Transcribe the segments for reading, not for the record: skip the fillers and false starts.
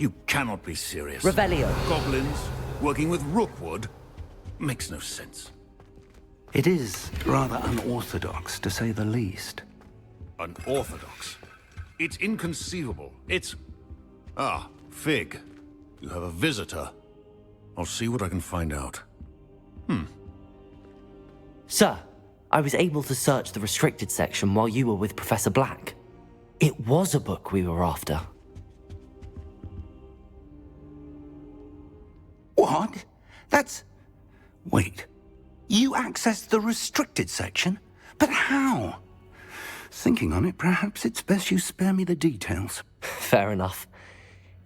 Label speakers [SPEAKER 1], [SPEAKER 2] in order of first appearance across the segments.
[SPEAKER 1] You cannot be serious.
[SPEAKER 2] Revelio.
[SPEAKER 1] Goblins working with Rookwood makes no sense.
[SPEAKER 3] It is rather unorthodox, to say the least.
[SPEAKER 1] Unorthodox? It's inconceivable. It's... Ah, Fig. You have a visitor. I'll see what I can find out.
[SPEAKER 2] Sir, I was able to search the restricted section while you were with Professor Black. It was a book we were after.
[SPEAKER 3] What? That's... Wait. You accessed the restricted section? But how? Thinking on it, perhaps it's best you spare me the details.
[SPEAKER 2] Fair enough.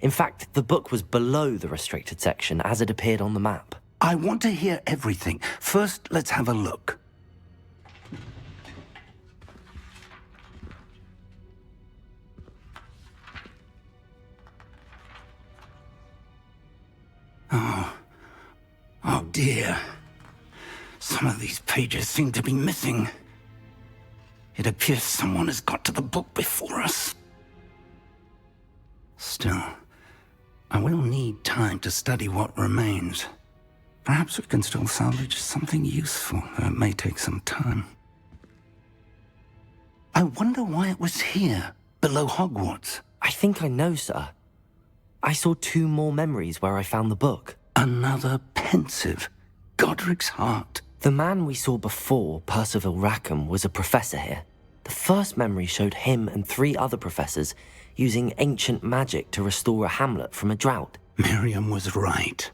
[SPEAKER 2] In fact, the book was below the restricted section as it appeared on the map.
[SPEAKER 3] I want to hear everything. First, let's have a look. Oh dear. Some of these pages seem to be missing. It appears someone has got to the book before us. Still, I will need time to study what remains. Perhaps we can still salvage something useful, though it may take some time. I wonder why it was here, below Hogwarts.
[SPEAKER 2] I think I know, sir. I saw 2 more memories where I found the book.
[SPEAKER 3] Another pensive. Godric's heart.
[SPEAKER 2] The man we saw before, Percival Rackham, was a professor here. The first memory showed him and 3 other professors using ancient magic to restore a hamlet from a drought.
[SPEAKER 3] Miriam was right.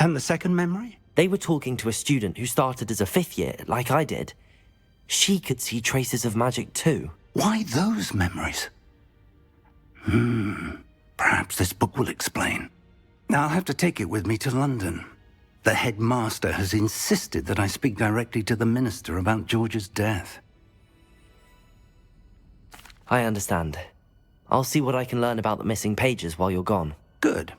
[SPEAKER 3] And the second memory?
[SPEAKER 2] They were talking to a student who started as a 5th year, like I did. She could see traces of magic too.
[SPEAKER 3] Why those memories? Perhaps this book will explain. I'll have to take it with me to London. The headmaster has insisted that I speak directly to the minister about George's death.
[SPEAKER 2] I understand. I'll see what I can learn about the missing pages while you're gone.
[SPEAKER 3] Good.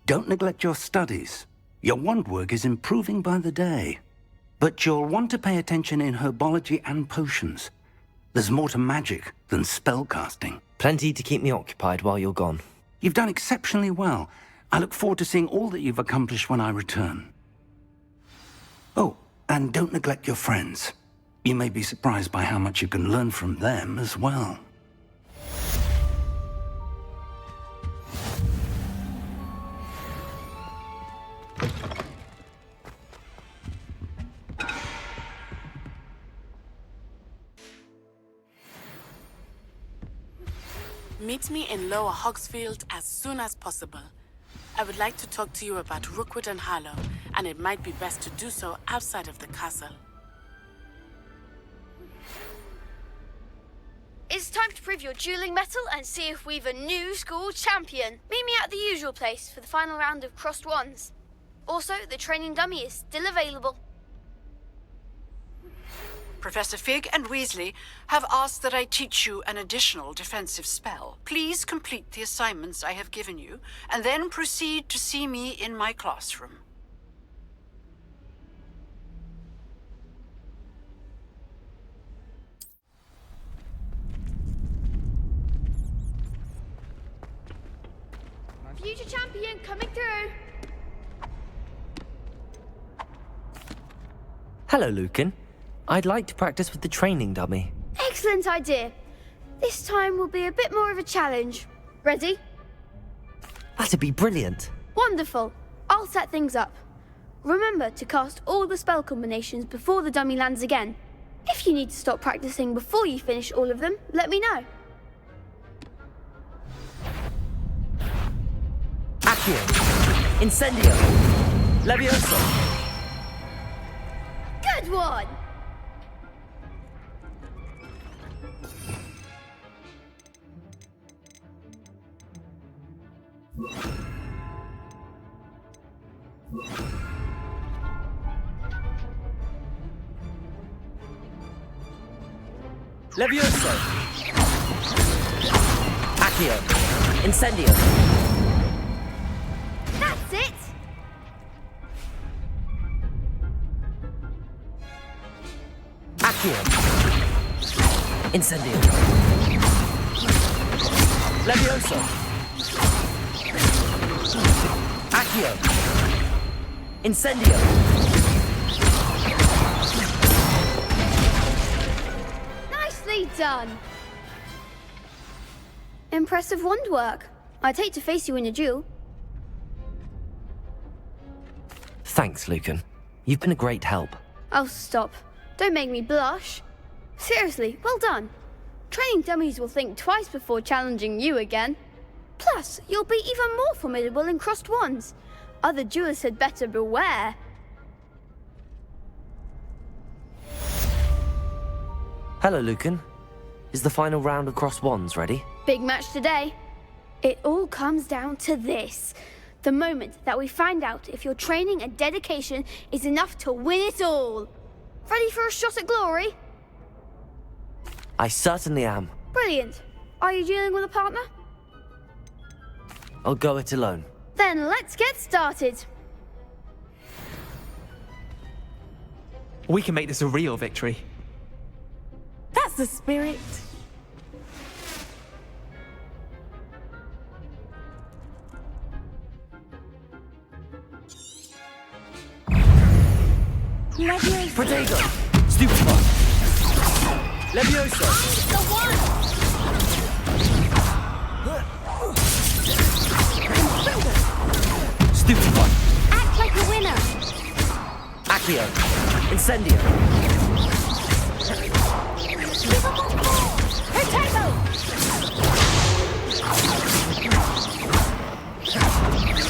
[SPEAKER 3] Don't neglect your studies. Your wand work is improving by the day. But you'll want to pay attention in herbology and potions. There's more to magic than spellcasting.
[SPEAKER 2] Plenty to keep me occupied while you're gone.
[SPEAKER 3] You've done exceptionally well. I look forward to seeing all that you've accomplished when I return. Oh, and don't neglect your friends. You may be surprised by how much you can learn from them as well.
[SPEAKER 4] Meet me in Lower Hogsfield as soon as possible. I would like to talk to you about Rookwood and Harlow, and it might be best to do so outside of the castle.
[SPEAKER 5] It's time to prove your dueling mettle and see if we've a new school champion. Meet me at the usual place for the final round of crossed wands. Also, the training dummy is still available.
[SPEAKER 6] Professor Fig and Weasley have asked that I teach you an additional defensive spell. Please complete the assignments I have given you, and then proceed to see me in my classroom.
[SPEAKER 5] Future champion coming through.
[SPEAKER 2] Hello, Lucan. I'd like to practice with the training dummy.
[SPEAKER 5] Excellent idea. This time will be a bit more of a challenge. Ready?
[SPEAKER 2] That'd be brilliant.
[SPEAKER 5] Wonderful. I'll set things up. Remember to cast all the spell combinations before the dummy lands again. If you need to stop practicing before you finish all of them, let me know.
[SPEAKER 2] Accio. Incendio. Levioso.
[SPEAKER 5] Good one!
[SPEAKER 2] Levioso. Accio. Incendio.
[SPEAKER 5] That's it!
[SPEAKER 2] Accio. Incendio. Levioso. Accio! Incendio!
[SPEAKER 5] Nicely done! Impressive wand work. I'd hate to face you in a duel.
[SPEAKER 2] Thanks, Lucan. You've been a great help.
[SPEAKER 5] Oh, stop. Don't make me blush. Seriously, well done. Training dummies will think twice before challenging you again. Plus, you'll be even more formidable in crossed wands. Other duelists had better beware.
[SPEAKER 2] Hello, Lucan. Is the final round of crossed wands ready?
[SPEAKER 5] Big match today. It all comes down to this. The moment that we find out if your training and dedication is enough to win it all. Ready for a shot at glory?
[SPEAKER 2] I certainly am.
[SPEAKER 5] Brilliant. Are you dealing with a partner?
[SPEAKER 2] I'll go it alone.
[SPEAKER 5] Then let's get started.
[SPEAKER 7] We can make this a real victory.
[SPEAKER 4] That's the spirit.
[SPEAKER 2] Protego! Stupefy! Levioso!
[SPEAKER 5] The one!
[SPEAKER 2] Stupefy!
[SPEAKER 5] Act like a winner.
[SPEAKER 2] Accio! Incendio!
[SPEAKER 5] Potato!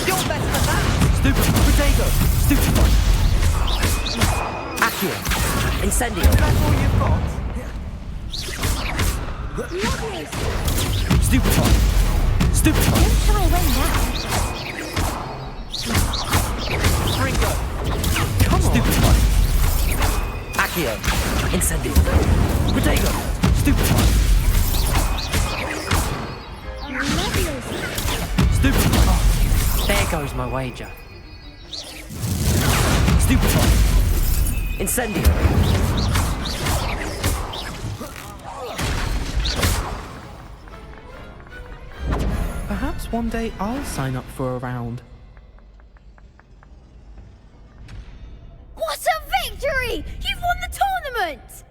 [SPEAKER 7] You're better than that!
[SPEAKER 2] Stupefy! Protego! Stupefy! Accio! Incendio!
[SPEAKER 7] That's all you've got?
[SPEAKER 2] Stupefy! Stupefy!
[SPEAKER 5] Try away now.
[SPEAKER 2] Ringo! Come on! Stupefy! Accio! Incendio! Protego! Stupefy! Stupefy!
[SPEAKER 7] There goes my wager.
[SPEAKER 2] Stupefy! Incendio!
[SPEAKER 7] Perhaps one day I'll sign up for a round.
[SPEAKER 5] What a victory! You've won the tournament!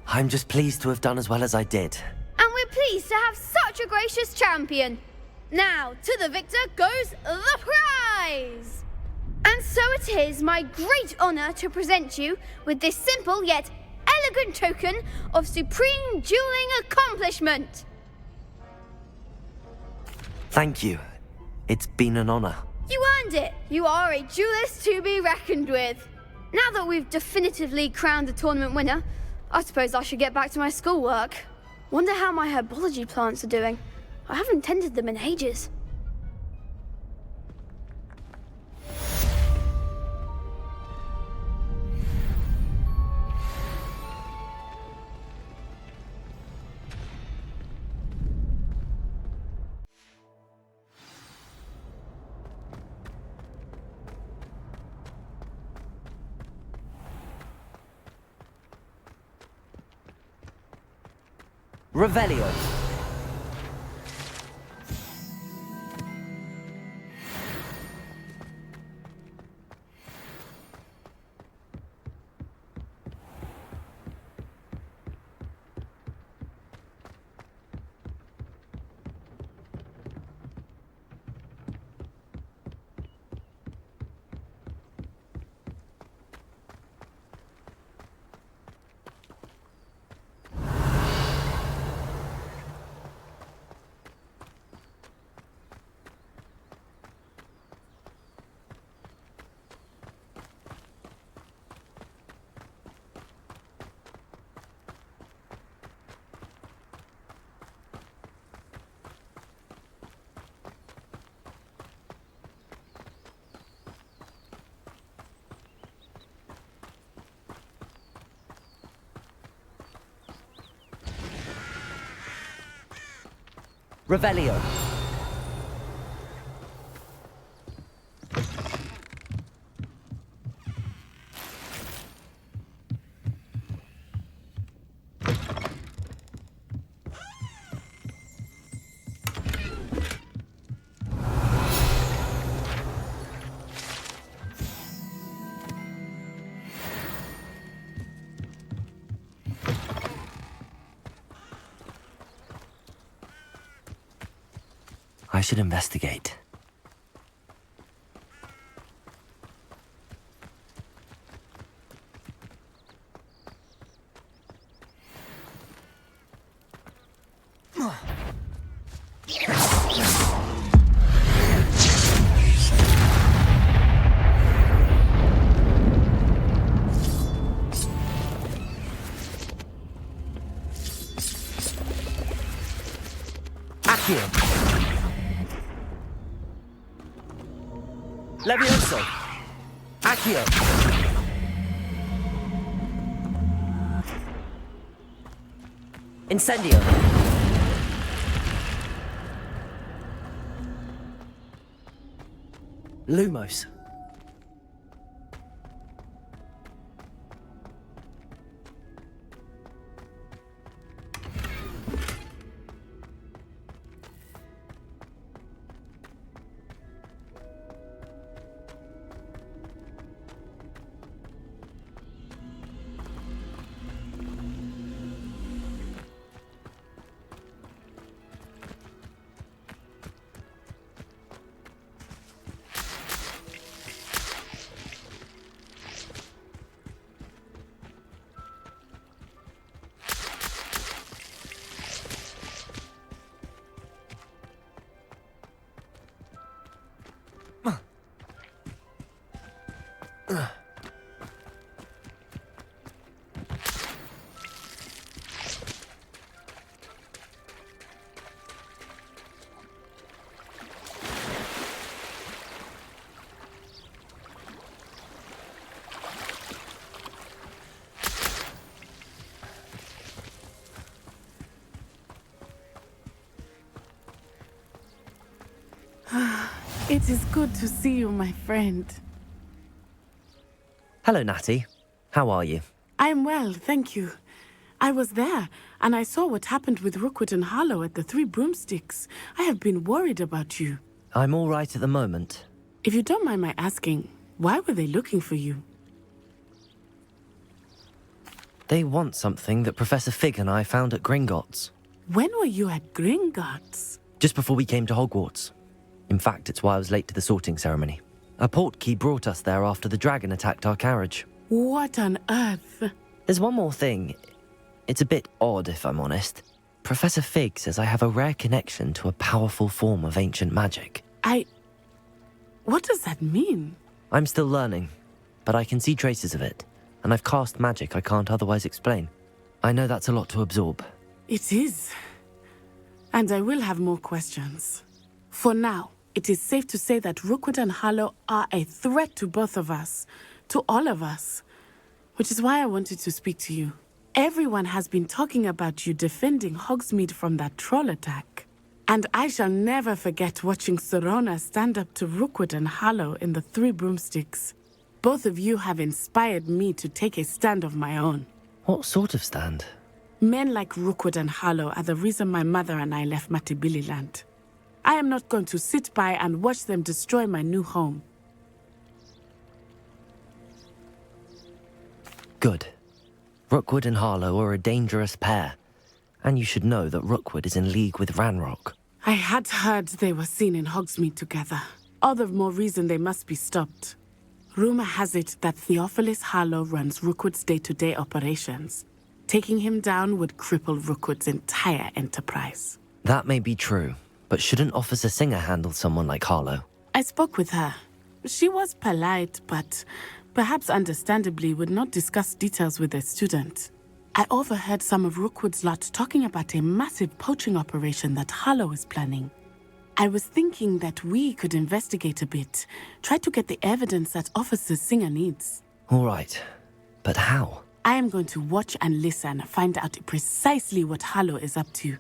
[SPEAKER 2] I'm just pleased to have done as well as I did.
[SPEAKER 5] And we're pleased to have such a gracious champion. Now, to the victor goes the prize! And so it is my great honor to present you with this simple yet elegant token of supreme dueling accomplishment.
[SPEAKER 2] Thank you. It's been an honor.
[SPEAKER 5] You earned it. You are a duelist to be reckoned with. Now that we've definitively crowned the tournament winner, I suppose I should get back to my schoolwork. Wonder how my herbology plants are doing. I haven't tended them in ages.
[SPEAKER 2] Revelio. Revelio. I should investigate. Levioso! Accio! Incendio! Lumos!
[SPEAKER 4] It is good to see you, my friend.
[SPEAKER 2] Hello, Natty. How are you?
[SPEAKER 4] I'm well, thank you. I was there, and I saw what happened with Rookwood and Harlow at the Three Broomsticks. I have been worried about you.
[SPEAKER 2] I'm all right at the moment.
[SPEAKER 4] If you don't mind my asking, why were they looking for you?
[SPEAKER 2] They want something that Professor Fig and I found at Gringotts.
[SPEAKER 4] When were you at Gringotts?
[SPEAKER 2] Just before we came to Hogwarts. In fact, it's why I was late to the sorting ceremony. A portkey brought us there after the dragon attacked our carriage.
[SPEAKER 4] What on earth?
[SPEAKER 2] There's one more thing. It's a bit odd, if I'm honest. Professor Fig says I have a rare connection to a powerful form of ancient magic.
[SPEAKER 4] What does that mean?
[SPEAKER 2] I'm still learning, but I can see traces of it, and I've cast magic I can't otherwise explain. I know that's a lot to absorb.
[SPEAKER 4] It is. And I will have more questions. For now, it is safe to say that Rookwood and Harlow are a threat to both of us, to all of us, which is why I wanted to speak to you. Everyone has been talking about you defending Hogsmeade from that troll attack. And I shall never forget watching Serona stand up to Rookwood and Harlow in the Three Broomsticks. Both of you have inspired me to take a stand of my own.
[SPEAKER 2] What sort of stand?
[SPEAKER 4] Men like Rookwood and Harlow are the reason my mother and I left Matibililand. I am not going to sit by and watch them destroy my new home.
[SPEAKER 2] Good. Rookwood and Harlow are a dangerous pair. And you should know that Rookwood is in league with Ranrock.
[SPEAKER 4] I had heard they were seen in Hogsmeade together. All the more reason they must be stopped. Rumor has it that Theophilus Harlow runs Rookwood's day-to-day operations. Taking him down would cripple Rookwood's entire enterprise.
[SPEAKER 2] That may be true, but shouldn't Officer Singer handle someone like Harlow?
[SPEAKER 4] I spoke with her. She was polite, but perhaps understandably would not discuss details with a student. I overheard some of Rookwood's lot talking about a massive poaching operation that Harlow is planning. I was thinking that we could investigate a bit, try to get the evidence that Officer Singer needs.
[SPEAKER 2] All right, but how?
[SPEAKER 4] I am going to watch and listen, find out precisely what Harlow is up to.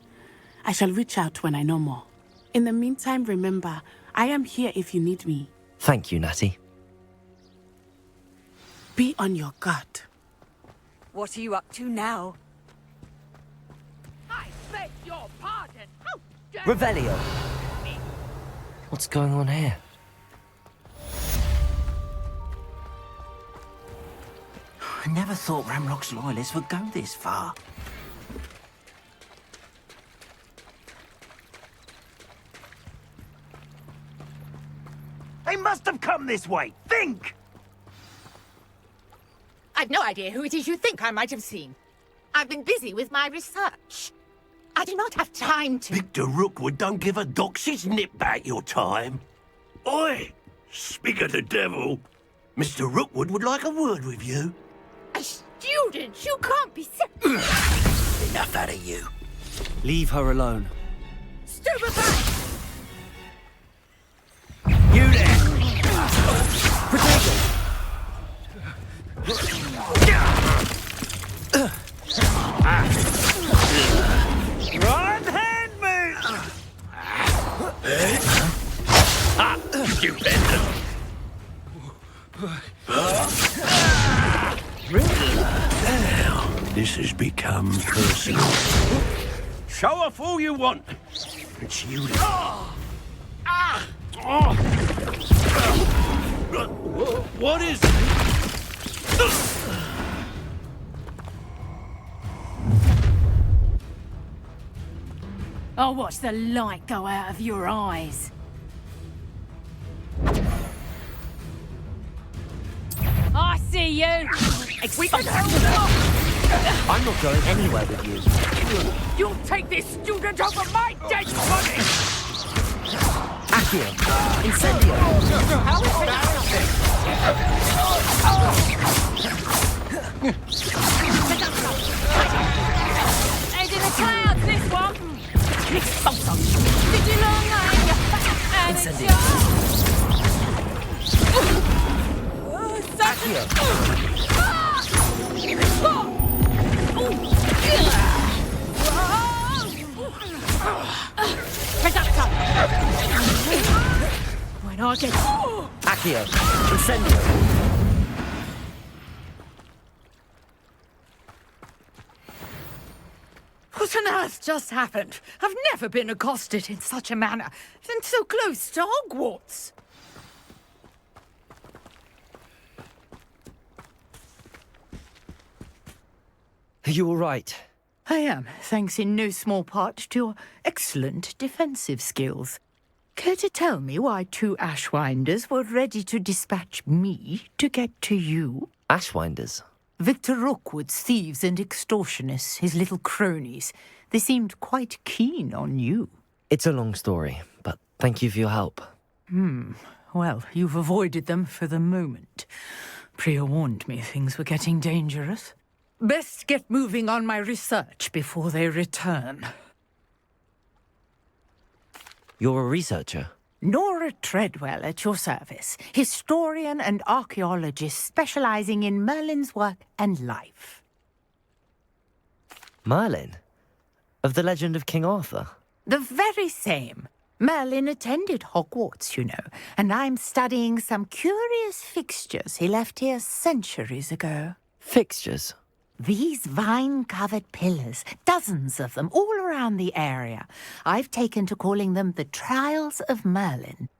[SPEAKER 4] I shall reach out when I know more. In the meantime, remember, I am here if you need me.
[SPEAKER 2] Thank you, Natty.
[SPEAKER 4] Be on your guard.
[SPEAKER 8] What are you up to now?
[SPEAKER 9] I beg your pardon. How dare
[SPEAKER 2] Revelio! What's going on here?
[SPEAKER 3] I never thought Ramrock's loyalists would go this far.
[SPEAKER 10] must have come this way. Think!
[SPEAKER 9] I've no idea who it is you think I might have seen. I've been busy with my research. I do not have time to...
[SPEAKER 10] Victor Rookwood don't give a doxy's nip back your time. Oi! Speak of the devil. Mr. Rookwood would like a word with you.
[SPEAKER 9] A student? You can't be...
[SPEAKER 10] Enough out of you.
[SPEAKER 2] Leave her alone.
[SPEAKER 9] Stupid back!
[SPEAKER 10] You there!
[SPEAKER 2] Protect her!
[SPEAKER 10] Right hand me! You pendant! Now, this has become personal. Show off all you want. It's you. What is it?
[SPEAKER 9] I'll watch the light go out of your eyes. I see you!
[SPEAKER 2] I'm not going anywhere with you.
[SPEAKER 9] You'll take this student over my dead body!
[SPEAKER 2] Accio! Incendio!
[SPEAKER 9] Head in the clouds, this one! Expulso! Did you learn that?
[SPEAKER 2] Incendio!
[SPEAKER 9] Accio! When I get...
[SPEAKER 2] Accio! Incendio!
[SPEAKER 9] What on earth just happened? I've never been accosted in such a manner, and so close to Hogwarts.
[SPEAKER 2] Are you all right?
[SPEAKER 8] I am, thanks in no small part to your excellent defensive skills. Care to tell me why 2 Ashwinders were ready to dispatch me to get to you?
[SPEAKER 2] Ashwinders?
[SPEAKER 8] Victor Rookwood's thieves and extortionists, his little cronies. They seemed quite keen on you.
[SPEAKER 2] It's a long story, but thank you for your help.
[SPEAKER 8] Well, you've avoided them for the moment. Priya warned me things were getting dangerous. Best get moving on my research before they return.
[SPEAKER 2] You're a researcher?
[SPEAKER 8] Nora Treadwell at your service, historian and archaeologist specializing in Merlin's work and life.
[SPEAKER 2] Merlin? Of the legend of King Arthur?
[SPEAKER 8] The very same. Merlin attended Hogwarts, you know, and I'm studying some curious fixtures he left here centuries ago.
[SPEAKER 2] Fixtures?
[SPEAKER 8] These vine-covered pillars, dozens of them, all around the area. I've taken to calling them the Trials of Merlin.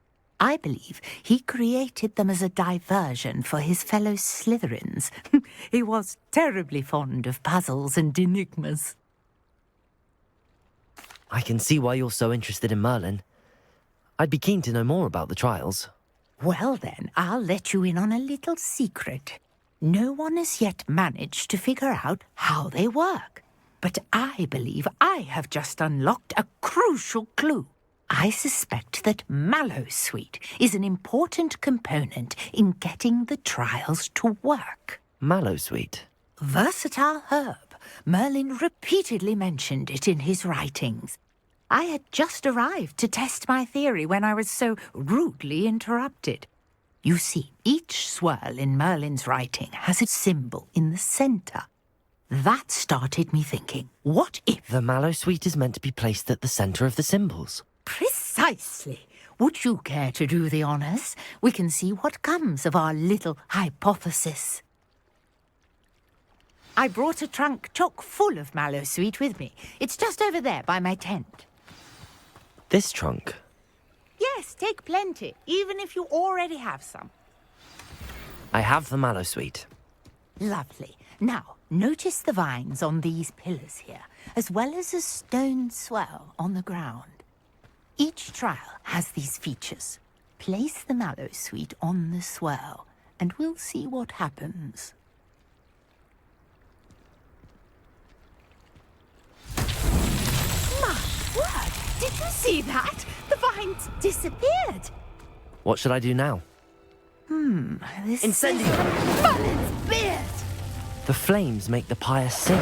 [SPEAKER 8] I believe he created them as a diversion for his fellow Slytherins. He was terribly fond of puzzles and enigmas.
[SPEAKER 2] I can see why you're so interested in Merlin. I'd be keen to know more about the trials.
[SPEAKER 8] Well then, I'll let you in on a little secret. No one has yet managed to figure out how they work. But I believe I have just unlocked a crucial clue. I suspect that mallowsweet is an important component in getting the trials to work.
[SPEAKER 2] Mallowsweet?
[SPEAKER 8] Versatile herb. Merlin repeatedly mentioned it in his writings. I had just arrived to test my theory when I was so rudely interrupted. You see, each swirl in Merlin's writing has a symbol in the centre. That started me thinking, what if...
[SPEAKER 2] The mallowsweet is meant to be placed at the centre of the symbols.
[SPEAKER 8] Precisely. Would you care to do the honours? We can see what comes of our little hypothesis. I brought a trunk chock full of mallowsweet with me. It's just over there by my tent.
[SPEAKER 2] This trunk?
[SPEAKER 8] Yes, take plenty, even if you already have some.
[SPEAKER 2] I have the mallowsweet.
[SPEAKER 8] Lovely. Now, notice the vines on these pillars here, as well as a stone swell on the ground. Each trial has these features. place the mallow sweet on the swirl, and we'll see what happens. My word! Did you see that? The vines disappeared.
[SPEAKER 2] What should I do now?
[SPEAKER 8] This
[SPEAKER 2] Incendio!
[SPEAKER 8] is Merlin's beard!
[SPEAKER 2] The flames make the pyre sing.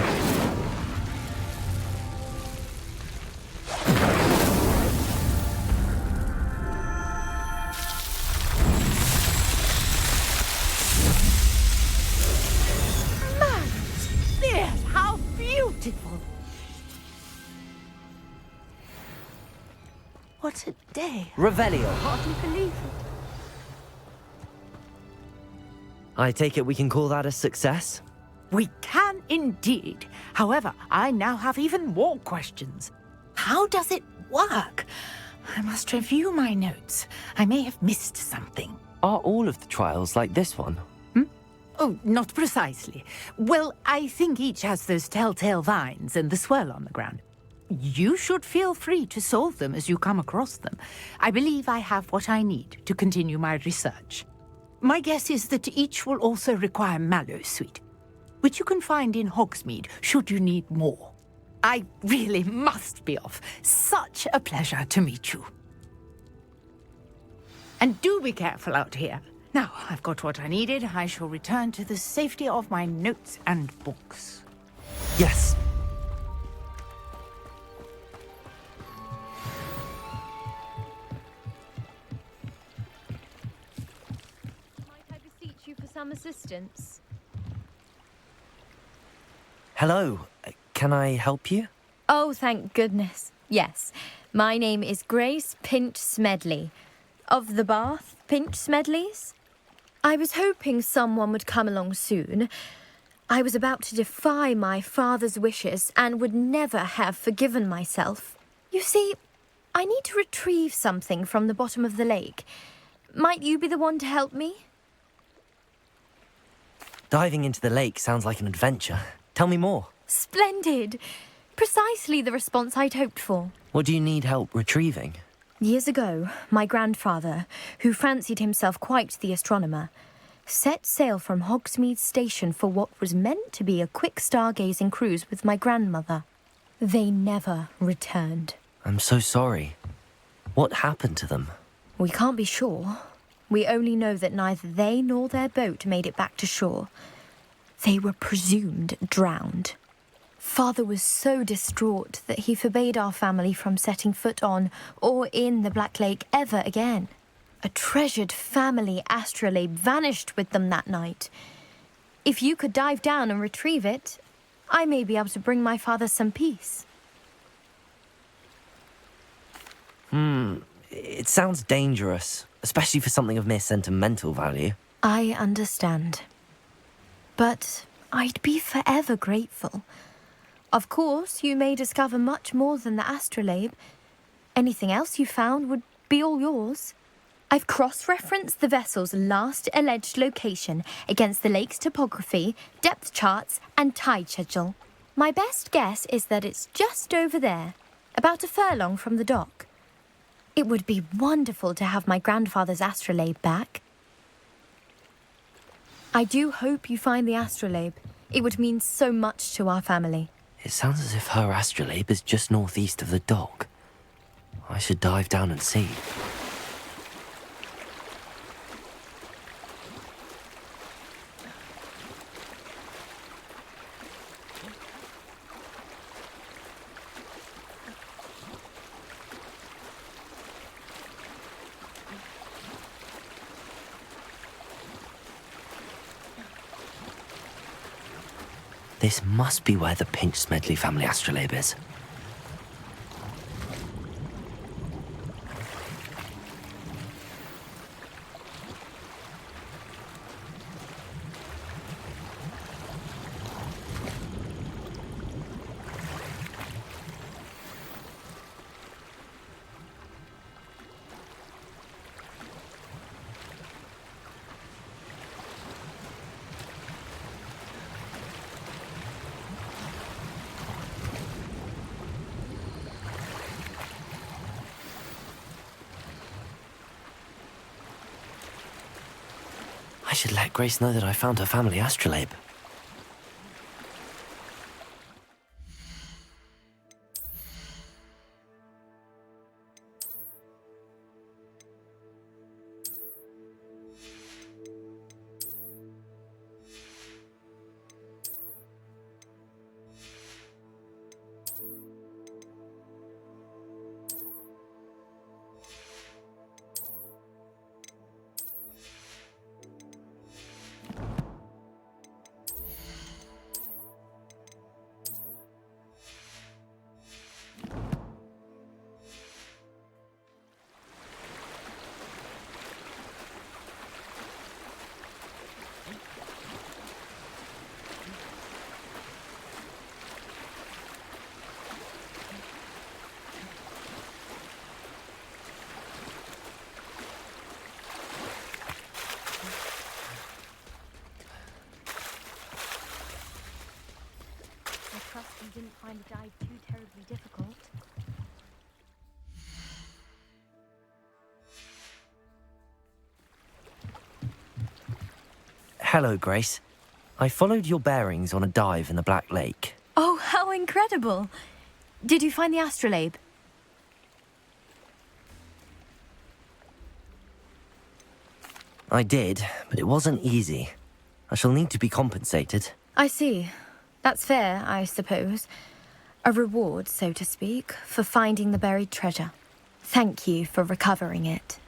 [SPEAKER 8] Merlin's beard! How beautiful! What a day.
[SPEAKER 2] Revelio.
[SPEAKER 8] Hardly believe it.
[SPEAKER 2] I take it we can call that a success?
[SPEAKER 8] We can indeed. However, I now have even more questions. How does it work? I must review my notes. I may have missed something.
[SPEAKER 2] Are all of the trials like this one?
[SPEAKER 8] Oh, not precisely. Well, I think each has those telltale vines and the swirl on the ground. You should feel free to solve them as you come across them. I believe I have what I need to continue my research. My guess is that each will also require mallow sweet, which you can find in Hogsmeade should you need more. I really must be off. Such a pleasure to meet you. And do be careful out here. Now, I've got what I needed. I shall return to the safety of my notes and books.
[SPEAKER 2] Yes.
[SPEAKER 11] Might I beseech you for some assistance?
[SPEAKER 2] Hello. Can I help you?
[SPEAKER 11] Oh, thank goodness. Yes. My name is Grace Pinch Smedley. Of the Bath Pinch Smedleys? I was hoping someone would come along soon. I was about to defy my father's wishes and would never have forgiven myself. You see, I need to retrieve something from the bottom of the lake. Might you be the one to help me?
[SPEAKER 2] Diving into the lake sounds like an adventure. Tell me more.
[SPEAKER 11] Splendid! Precisely the response I'd hoped for.
[SPEAKER 2] What do you need help retrieving?
[SPEAKER 11] Years ago, my grandfather, who fancied himself quite the astronomer, set sail from Hogsmeade Station for what was meant to be a quick stargazing cruise with my grandmother. They never returned.
[SPEAKER 2] I'm so sorry. What happened to them?
[SPEAKER 11] We can't be sure. We only know that neither they nor their boat made it back to shore. They were presumed drowned. Father was so distraught that he forbade our family from setting foot on or in the Black Lake ever again. A treasured family astrolabe vanished with them that night. If you could dive down and retrieve it, I may be able to bring my father some peace.
[SPEAKER 2] It sounds dangerous, especially for something of mere sentimental value.
[SPEAKER 11] I understand. But I'd be forever grateful. Of course, you may discover much more than the astrolabe. Anything else you found would be all yours. I've cross-referenced the vessel's last alleged location against the lake's topography, depth charts, and tide schedule. My best guess is that it's just over there, about a furlong from the dock. It would be wonderful to have my grandfather's astrolabe back. I do hope you find the astrolabe. It would mean so much to our family.
[SPEAKER 2] It sounds as if her astrolabe is just northeast of the dock. I should dive down and see. This must be where the Pinch Smedley family astrolabe is. should let Grace know that I found her family astrolabe.
[SPEAKER 11] I trust you didn't find the dive too terribly difficult.
[SPEAKER 2] Hello, Grace. I followed your bearings on a dive in the Black Lake.
[SPEAKER 11] Oh, how incredible! Did you find the astrolabe?
[SPEAKER 2] I did, but it wasn't easy. I shall need to be compensated.
[SPEAKER 11] I see. That's fair, I suppose. A reward, so to speak, for finding the buried treasure. Thank you for recovering it.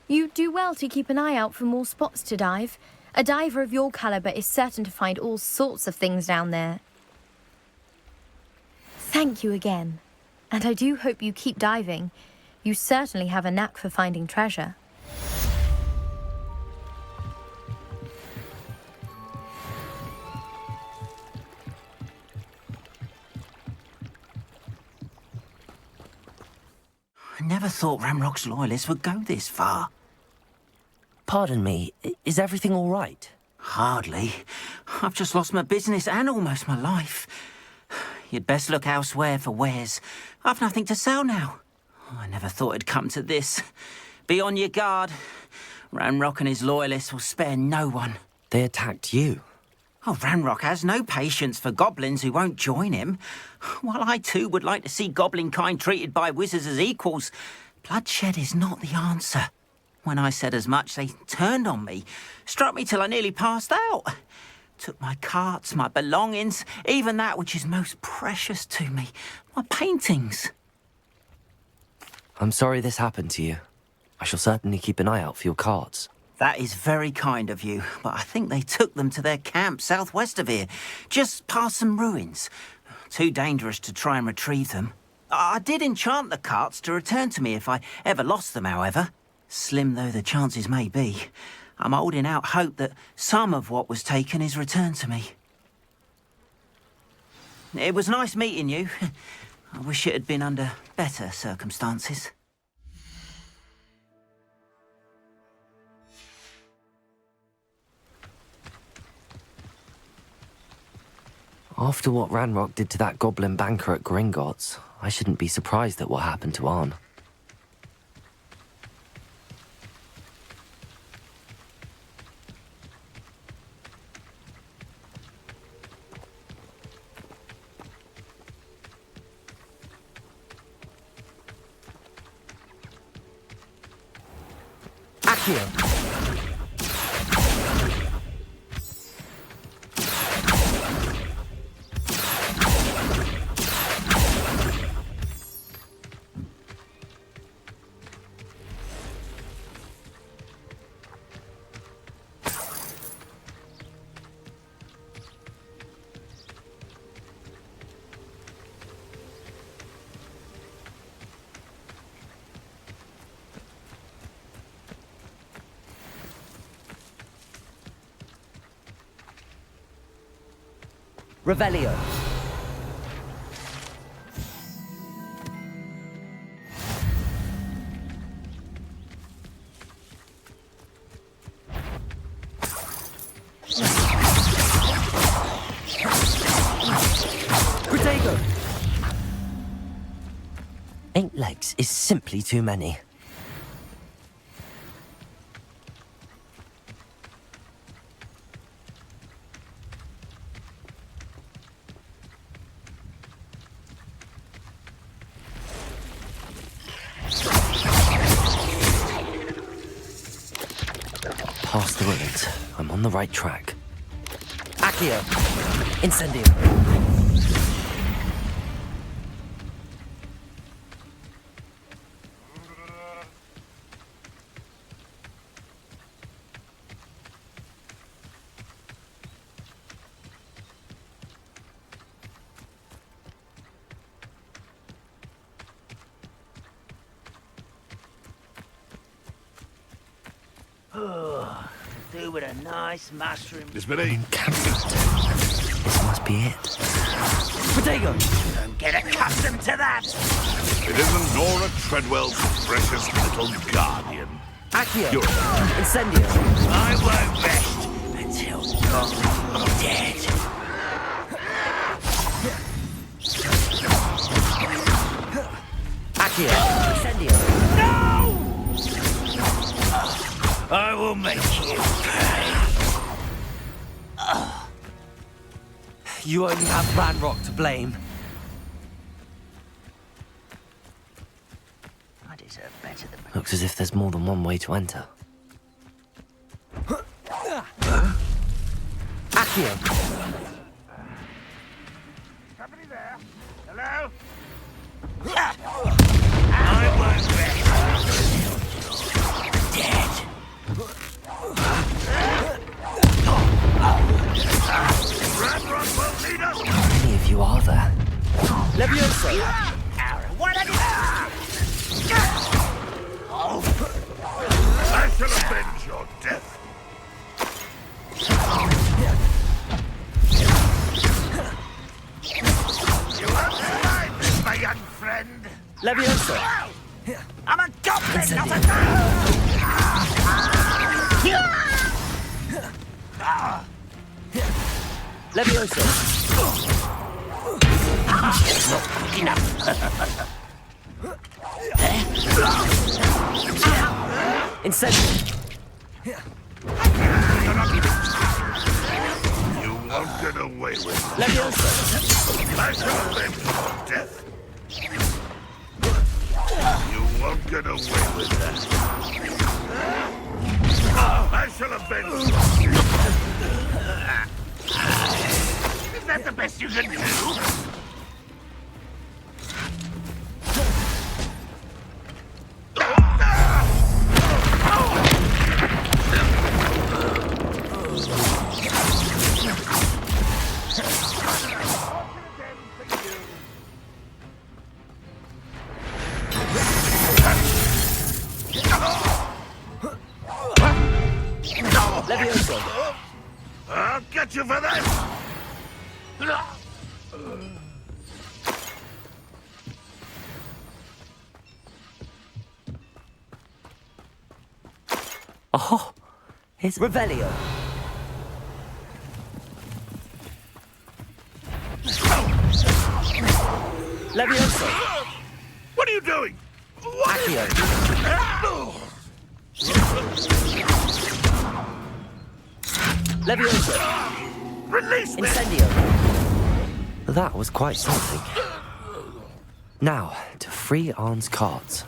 [SPEAKER 11] You do well to keep an eye out for more spots to dive. A diver of your caliber is certain to find all sorts of things down there. Thank you again. And I do hope you keep diving. You certainly have a knack for finding treasure.
[SPEAKER 3] I never thought Ramrock's loyalists would go this far.
[SPEAKER 2] Pardon me, is everything all right?
[SPEAKER 3] Hardly. I've just lost my business and almost my life. You'd best look elsewhere for wares. I've nothing to sell now. I never thought it'd come to this. Be on your guard. Ranrock and his loyalists will spare no one.
[SPEAKER 2] They attacked you.
[SPEAKER 3] Oh, Ranrock has no patience for goblins who won't join him. While I too would like to see goblin kind treated by wizards as equals, bloodshed is not the answer. When I said as much, they turned on me, struck me till I nearly passed out. Took my carts, my belongings, even that which is most precious to me, my paintings.
[SPEAKER 2] I'm sorry this happened to you. I shall certainly keep an eye out for your carts.
[SPEAKER 3] That is very kind of you, but I think they took them to their camp southwest of here, just past some ruins. Too dangerous to try and retrieve them. I did enchant the carts to return to me if I ever lost them, however. Slim though the chances may be, I'm holding out hope that some of what was taken is returned to me. It was nice meeting you. I wish it had been under better circumstances.
[SPEAKER 2] After what Ranrock did to that goblin banker at Gringotts, I shouldn't be surprised at what happened to Arn. Accio! Revelio. Protego. 8 legs is simply too many. on the right track. Accio! Incendio!
[SPEAKER 10] Do with a nice mushroom.
[SPEAKER 1] This bit
[SPEAKER 2] This must be it. Diagon!
[SPEAKER 10] Don't get accustomed to that.
[SPEAKER 1] It isn't Nora Treadwell's precious little guardian.
[SPEAKER 2] Accio!
[SPEAKER 1] You're
[SPEAKER 2] Incendio!
[SPEAKER 10] I won't rest until you're dead.
[SPEAKER 2] Accio! Incendio!
[SPEAKER 10] I will make you pay.
[SPEAKER 2] You only have Ranrock to blame.
[SPEAKER 10] I deserve better than
[SPEAKER 2] Looks as if there's more than one way to enter. Accio!
[SPEAKER 10] Somebody there? Hello? I won't rest until you're dead. Ranrock won't lead us.
[SPEAKER 2] How many of you are there? Levioso!
[SPEAKER 10] What are you?
[SPEAKER 1] I shall avenge your death.
[SPEAKER 10] You won't survive this, my young friend.
[SPEAKER 2] Levioso!
[SPEAKER 10] I'm a goblin, not a
[SPEAKER 2] Levioso!
[SPEAKER 10] Not quick enough.
[SPEAKER 2] Incendio!
[SPEAKER 1] You won't get away with it.
[SPEAKER 2] Levioso!
[SPEAKER 1] I shall avenge your death. You won't get away with that. I shall avenge you.
[SPEAKER 10] Is that the best you can do?
[SPEAKER 2] Levioso!
[SPEAKER 1] I'll get you for that.
[SPEAKER 2] Oh, it's Revelio. Levioso!
[SPEAKER 1] What are you doing?
[SPEAKER 2] Accio! Levioso!
[SPEAKER 1] Release me!
[SPEAKER 2] Incendio! That was quite something. Now, to free Arn's cards.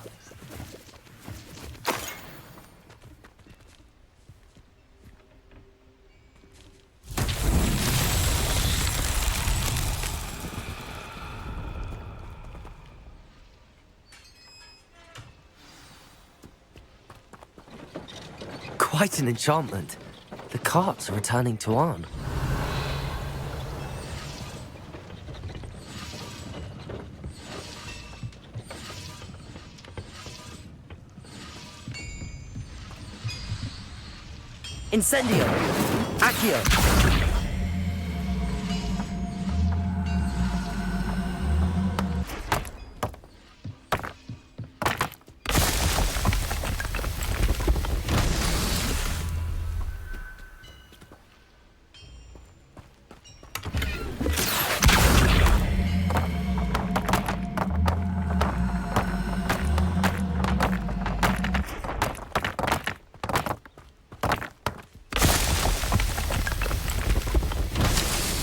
[SPEAKER 2] Quite an enchantment. The carts are returning to Arn. Incendio! Accio!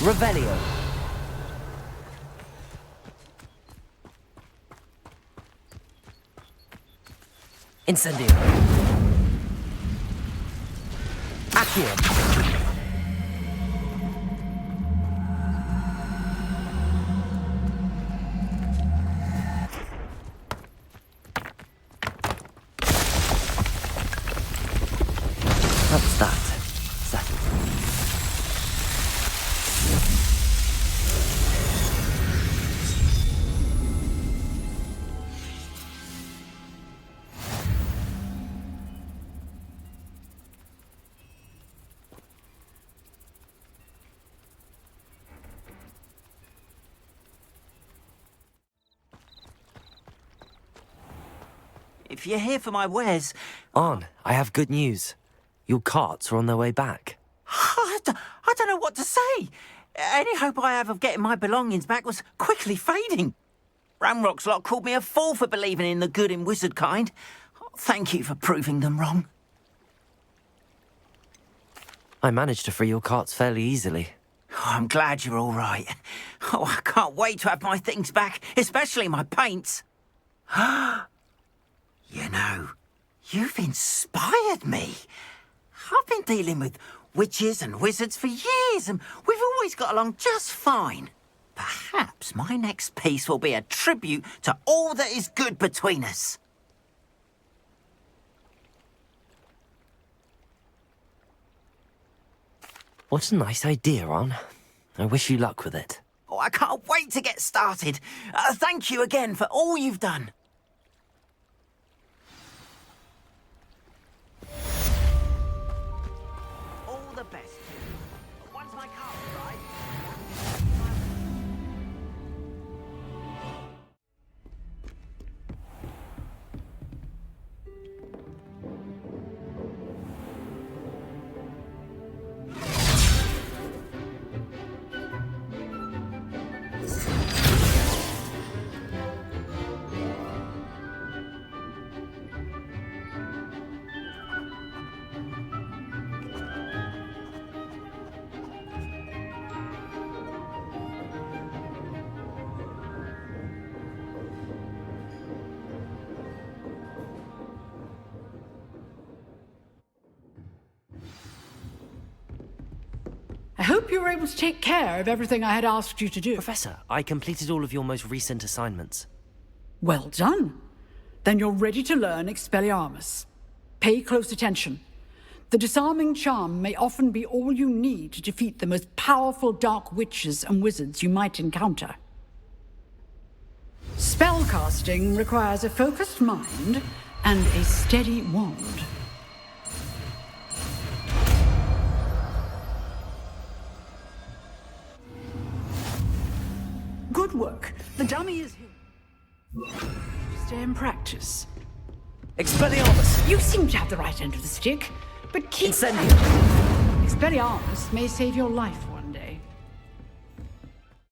[SPEAKER 2] Revelio. Incendio. Accio.
[SPEAKER 12] If you're here for my wares...
[SPEAKER 2] Arn, I have good news. Your carts are on their way back.
[SPEAKER 12] I don't know what to say. Any hope I have of getting my belongings back was quickly fading. Ramrock's lot called me a fool for believing in the good in wizard kind. Thank you for proving them wrong.
[SPEAKER 2] I managed to free your carts fairly easily.
[SPEAKER 12] Oh, I'm glad you're all right. Oh, I can't wait to have my things back, especially my paints. You know, you've inspired me. I've been dealing with witches and wizards for years, and we've always got along just fine. Perhaps my next piece will be a tribute to all that is good between us.
[SPEAKER 2] What a nice idea, Arn. I wish you luck with it.
[SPEAKER 12] Oh, I can't wait to get started. Thank you again for all you've done. All the best. Once my car's right.
[SPEAKER 6] I hope you were able to take care of everything I had asked you to do.
[SPEAKER 2] Professor, I completed all of your most recent assignments.
[SPEAKER 6] Well done. Then you're ready to learn Expelliarmus. Pay close attention. The disarming charm may often be all you need to defeat the most powerful dark witches and wizards you might encounter. Spellcasting requires a focused mind and a steady wand. Good work. The dummy is here. Stay in practice.
[SPEAKER 2] Expelliarmus!
[SPEAKER 6] You seem to have the right end of the stick, but keep...
[SPEAKER 2] Incendium!
[SPEAKER 6] Expelliarmus may save your life.